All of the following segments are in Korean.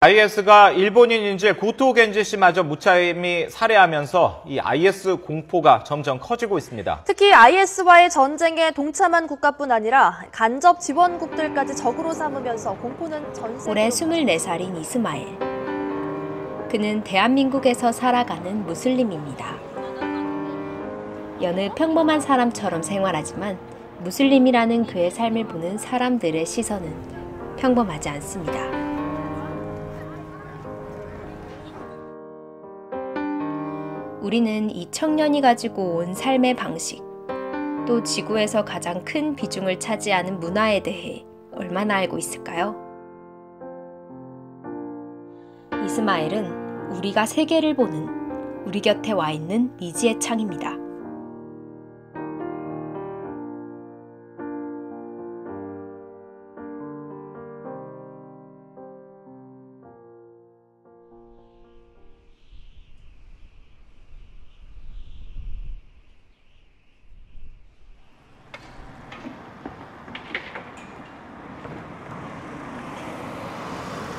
IS가 일본인 인질 고토 겐지 씨마저 무참히 살해하면서 이 IS 공포가 점점 커지고 있습니다. 특히 IS와의 전쟁에 동참한 국가뿐 아니라 간접 지원국들까지 적으로 삼으면서 공포는 전 세계로. 올해 24살인 이스마엘. 그는 대한민국에서 살아가는 무슬림입니다. 여느 평범한 사람처럼 생활하지만 무슬림이라는 그의 삶을 보는 사람들의 시선은 평범하지 않습니다. 우리는 이 청년이 가지고 온 삶의 방식, 또 지구에서 가장 큰 비중을 차지하는 문화에 대해 얼마나 알고 있을까요? 이스마엘은 우리가 세계를 보는, 우리 곁에 와 있는 미지의 창입니다.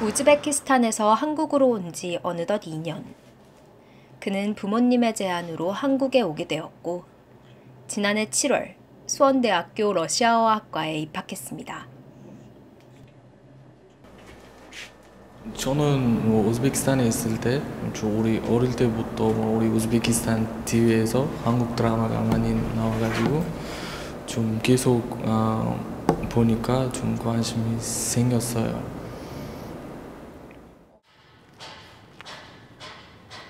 우즈베키스탄에서 한국으로 온 지 어느덧 2년. 그는 부모님의 제안으로 한국에 오게 되었고 지난해 7월 수원대학교 러시아어학과에 입학했습니다. 저는 우즈베키스탄에 있을 때 우리 어릴 때부터 우리 우즈베키스탄 TV에서 한국 드라마가 많이 나와가지고 좀 계속 보니까 좀 관심이 생겼어요.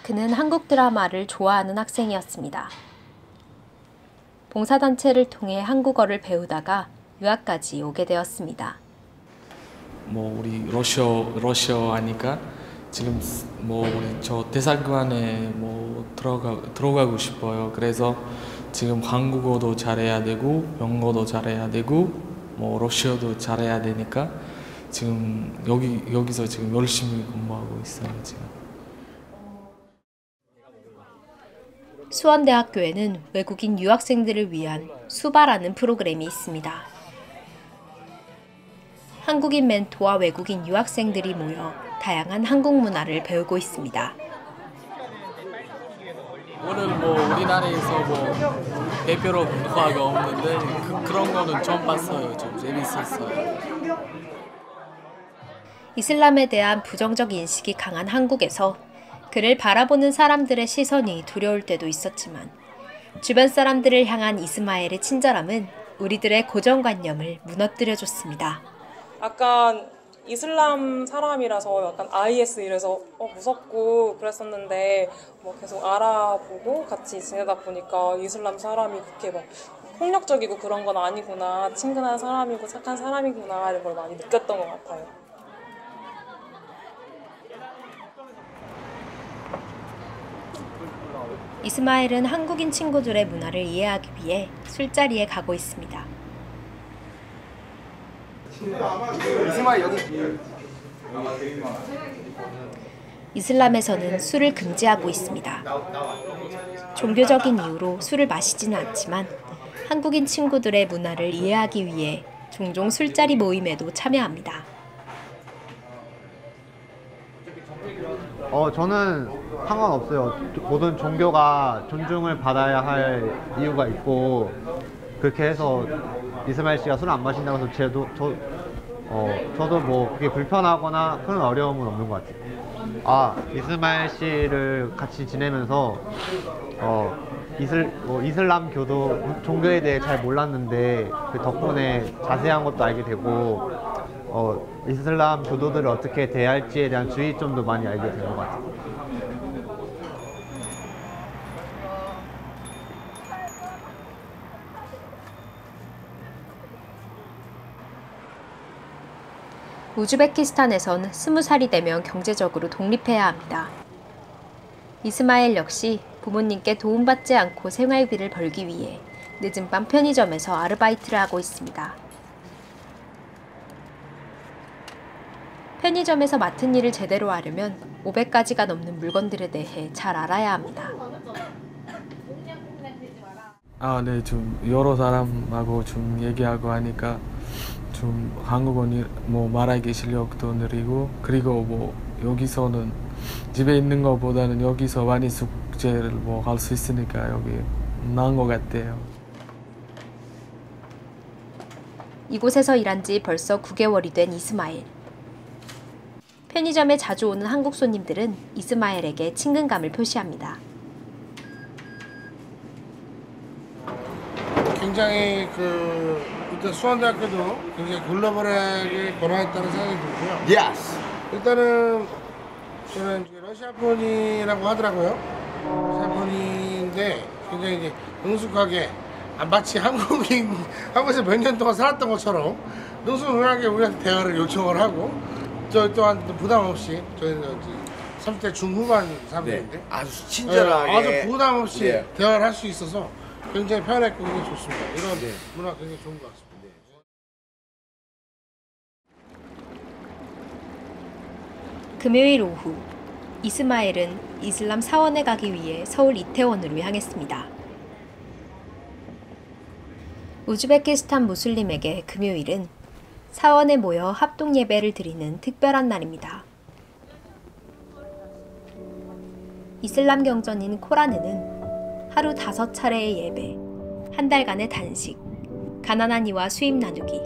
그는 한국 드라마를 좋아하는 학생이었습니다. 봉사단체를 통해 한국어를 배우다가 유학까지 오게 되었습니다. 우리 러시아 하니까 지금 우리 저 대사관에 들어가고 싶어요. 그래서 지금 한국어도 잘해야 되고 영어도 잘해야 되고 러시아도 잘해야 되니까 지금 여기서 지금 열심히 공부하고 있어요. 지금. 수원대학교에는 외국인 유학생들을 위한 수바라는 프로그램이 있습니다. 한국인 멘토와 외국인 유학생들이 모여 다양한 한국 문화를 배우고 있습니다. 오늘 우리나라에서 대표로 문화가 없는데 그런 거는 처음 봤어요. 좀 재밌었어요. 이슬람에 대한 부정적 인식이 강한 한국에서 그를 바라보는 사람들의 시선이 두려울 때도 있었지만 주변 사람들을 향한 이스마엘의 친절함은 우리들의 고정관념을 무너뜨려줬습니다. 약간 이슬람 사람이라서 약간 IS 이래서 무섭고 그랬었는데 계속 알아보고 같이 지내다 보니까 이슬람 사람이 그렇게 폭력적이고 그런 건 아니구나, 친근한 사람이고 착한 사람이구나 이런 걸 많이 느꼈던 것 같아요. 이스마엘은 한국인 친구들의 문화를 이해하기 위해 술자리에 가고 있습니다. 이슬람에서는 술을 금지하고 있습니다. 종교적인 이유로 술을 마시지는 않지만 한국인 친구들의 문화를 이해하기 위해 종종 술자리 모임에도 참여합니다. 저는 상관없어요. 모든 종교가 존중을 받아야 할 이유가 있고 그렇게 해서 이스마엘 씨가 술을 안 마신다고 해서 저도 그게 불편하거나 큰 어려움은 없는 것 같아요. 이스마엘 씨를 같이 지내면서 이슬람 교도 종교에 대해 잘 몰랐는데 그 덕분에 자세한 것도 알게 되고 이슬람 교도들을 어떻게 대할지에 대한 주의점도 많이 알게 된 것 같아요. 우즈베키스탄에선 20살이 되면 경제적으로 독립해야 합니다. 이스마엘 역시 부모님께 도움받지 않고 생활비를 벌기 위해 늦은 밤 편의점에서 아르바이트를 하고 있습니다. 편의점에서 맡은 일을 제대로 하려면 500가지가 넘는 물건들에 대해 잘 알아야 합니다. 네, 좀 여러 사람하고 좀 얘기하고 하니까 좀 한국어 말하기 실력도 느리고 그리고 여기서는 집에 있는 것보다는 여기서 많이 숙제를 뭐 할 수 있으니까 여기 나은 것 같아요. 이곳에서 일한 지 벌써 9개월이 된 이스마엘. 편의점에 자주 오는 한국 손님들은 이스마엘에게 친근감을 표시합니다. 굉장히 일단 수원대학교도 굉장히 글로벌하게 변화했다는 생각이 들고요. Yes. 일단은 저는 러시아 분이라고 하더라고요. 러시아 분인데 굉장히 이제 능숙하게 마치 한국에서 몇 년 동안 살았던 것처럼 능숙하게 우리한테 대화를 요청을 하고 저희 또한 부담 없이 저희는 30대 중후반 사람들인데 아주 친절하게 아주 부담 없이 네. 대화를 할 수 있어서 굉장히 편했고 굉장히 좋습니다. 이런 문화 굉장히 좋은 것 같습니다. 금요일 오후, 이스마엘은 이슬람 사원에 가기 위해 서울 이태원으로 향했습니다. 우즈베키스탄 무슬림에게 금요일은 사원에 모여 합동 예배를 드리는 특별한 날입니다. 이슬람 경전인 코란에는 하루 5차례의 예배, 한 달간의 단식, 가난한 이와 수입 나누기,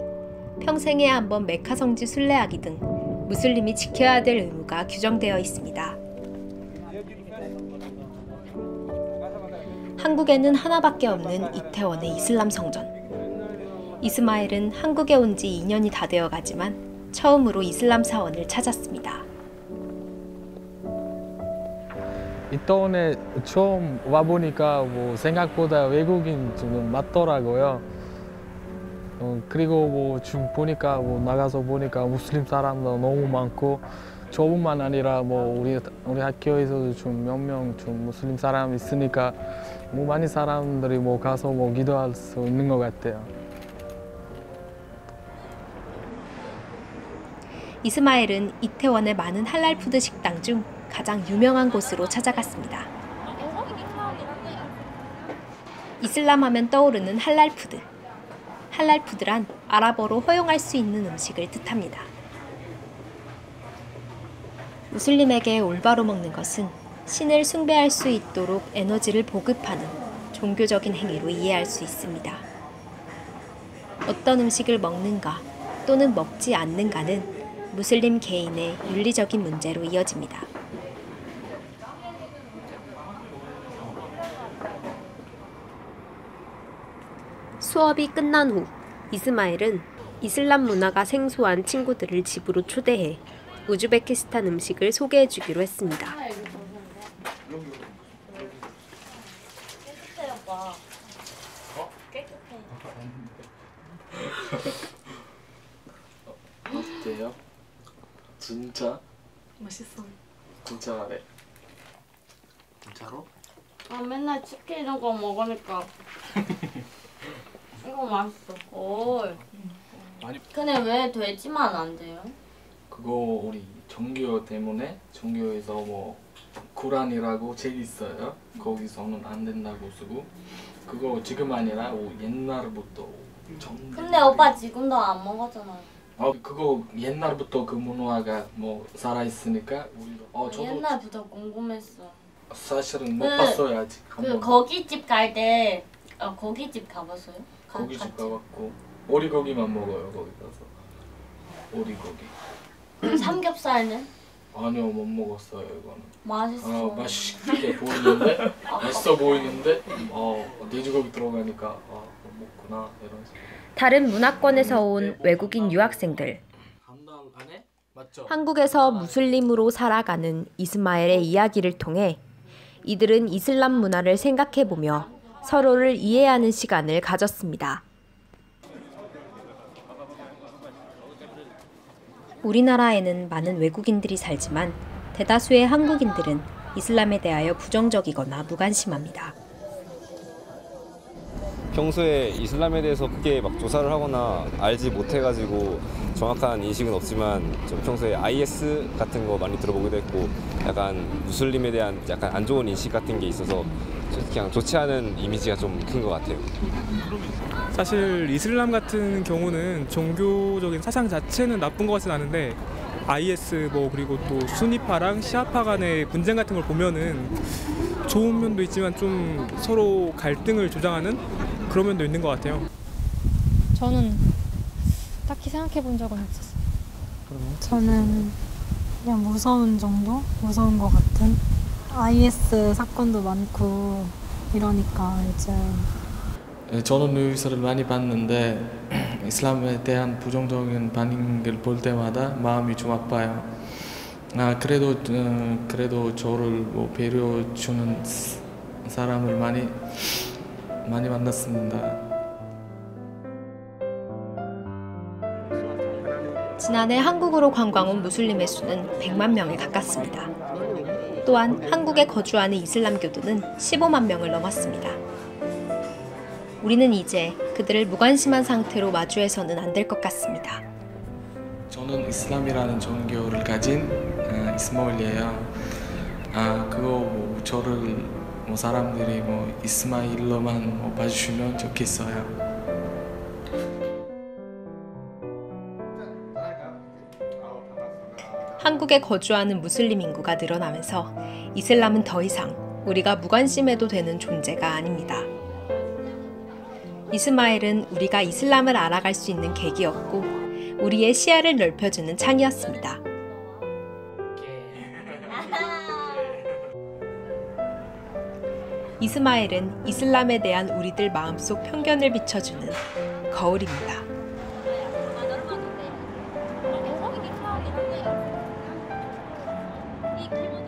평생에 한 번 메카 성지 순례하기 등 무슬림이 지켜야 될 의무가 규정되어 있습니다. 한국에는 하나밖에 없는 이태원의 이슬람 성전. 이스마엘은 한국에 온 지 2년이 다 되어 가지만 처음으로 이슬람 사원을 찾았습니다. 이태원에 처음 와보니까 뭐 생각보다 외국인 좀 많더라고요. 그리고 뭐 지금 보니까 나가서 보니까 무슬림 사람도 너무 많고 저뿐만 아니라 뭐 우리 학교에서도 좀 몇 명 좀 무슬림 사람 있으니까 뭐 많이 사람들이 뭐 가서 뭐 기도할 수 있는 것 같아요. 이스마엘은 이태원의 많은 할랄 푸드 식당 중 가장 유명한 곳으로 찾아갔습니다. 이슬람 하면 떠오르는 할랄 푸드. 할랄 푸드란 아랍어로 허용할 수 있는 음식을 뜻합니다. 무슬림에게 올바로 먹는 것은 신을 숭배할 수 있도록 에너지를 보급하는 종교적인 행위로 이해할 수 있습니다. 어떤 음식을 먹는가 또는 먹지 않는가는 무슬림 개인의 윤리적인 문제로 이어집니다. 수업이 끝난 후 이스마엘은 이슬람 문화가 생소한 친구들을 집으로 초대해 우즈베키스탄 음식을 소개해주기로 했습니다. 어때요? 진짜? 맛있어. 진짜 잘해. 진짜로? 아 맨날 치킨 이런 거 먹으니까 이거 맛있어. 오. 아니. 근데 왜 돼지만 안 돼요? 그거 우리 종교 때문에 종교에서 뭐 쿠란이라고 책 있어요. 거기서는 안 된다고 쓰고 그거 지금 아니라 옛날부터 근데 오빠 지금도 안 먹었잖아요. 그거 옛날부터 그 문화가 뭐 살아 있으니까 우리도 저도 옛날부터 궁금했어. 사실은 못 봤어요 아직. 거기집 갈 때 거기집 가봤어요? 고기집 가봤고 오리고기만 먹어요 거기 가서. 오리고기. 삼겹살은? 아니요 못 먹었어요 이거는. 맛있어. 맛있게 보이는데 맛있어 보이는데 돼지고기 들어가니까 못 먹구나 이런 식으로. 다른 문화권에서 온 외국인 유학생들. 한국에서 무슬림으로 살아가는 이스마엘의 이야기를 통해 이들은 이슬람 문화를 생각해보며 서로를 이해하는 시간을 가졌습니다. 우리나라에는 많은 외국인들이 살지만 대다수의 한국인들은 이슬람에 대하여 부정적이거나 무관심합니다. 평소에 이슬람에 대해서 크게 막 조사를 하거나 알지 못해가지고 정확한 인식은 없지만 좀 평소에 IS 같은 거 많이 들어보기도 했고 약간 무슬림에 대한 약간 안 좋은 인식 같은 게 있어서 그냥 좋지 않은 이미지가 좀 큰 것 같아요. 사실 이슬람 같은 경우는 종교적인 사상 자체는 나쁜 것 같진 않은데 IS 그리고 또 수니파랑 시아파 간의 분쟁 같은 걸 보면은 좋은 면도 있지만 좀 서로 갈등을 조장하는 그런 면도 있는 것 같아요. 저는 딱히 생각해 본 적은 없었어요. 저는 그냥 무서운 정도? 무서운 것 같은? IS 사건도 많고 이러니까 이제 저는 뉴스를 많이 봤는데 이슬람에 대한 부정적인 반응을 볼 때마다 마음이 좀 아파요. 그래도 저를 배려해 주는 사람을 많이 만났습니다. 지난해 한국으로 관광 온 무슬림의 수는 100만 명에 가깝습니다. 또한 한국에 거주하는 이슬람교도는 15만 명을 넘었습니다. 우리는 이제 그들을 무관심한 상태로 마주해서는 안 될 것 같습니다. 저는 이슬람이라는 종교를 가진 이스마일이에요. 저를 사람들이 이스마일로만 봐주시면 좋겠어요. 한국에 거주하는 무슬림 인구가 늘어나면서 이슬람은 더 이상 우리가 무관심해도 되는 존재가 아닙니다. 이스마일은 우리가 이슬람을 알아갈 수 있는 계기였고 우리의 시야를 넓혀주는 창이었습니다. 이스마일은 이슬람에 대한 우리들 마음속 편견을 비춰주는 거울입니다. 이 기분을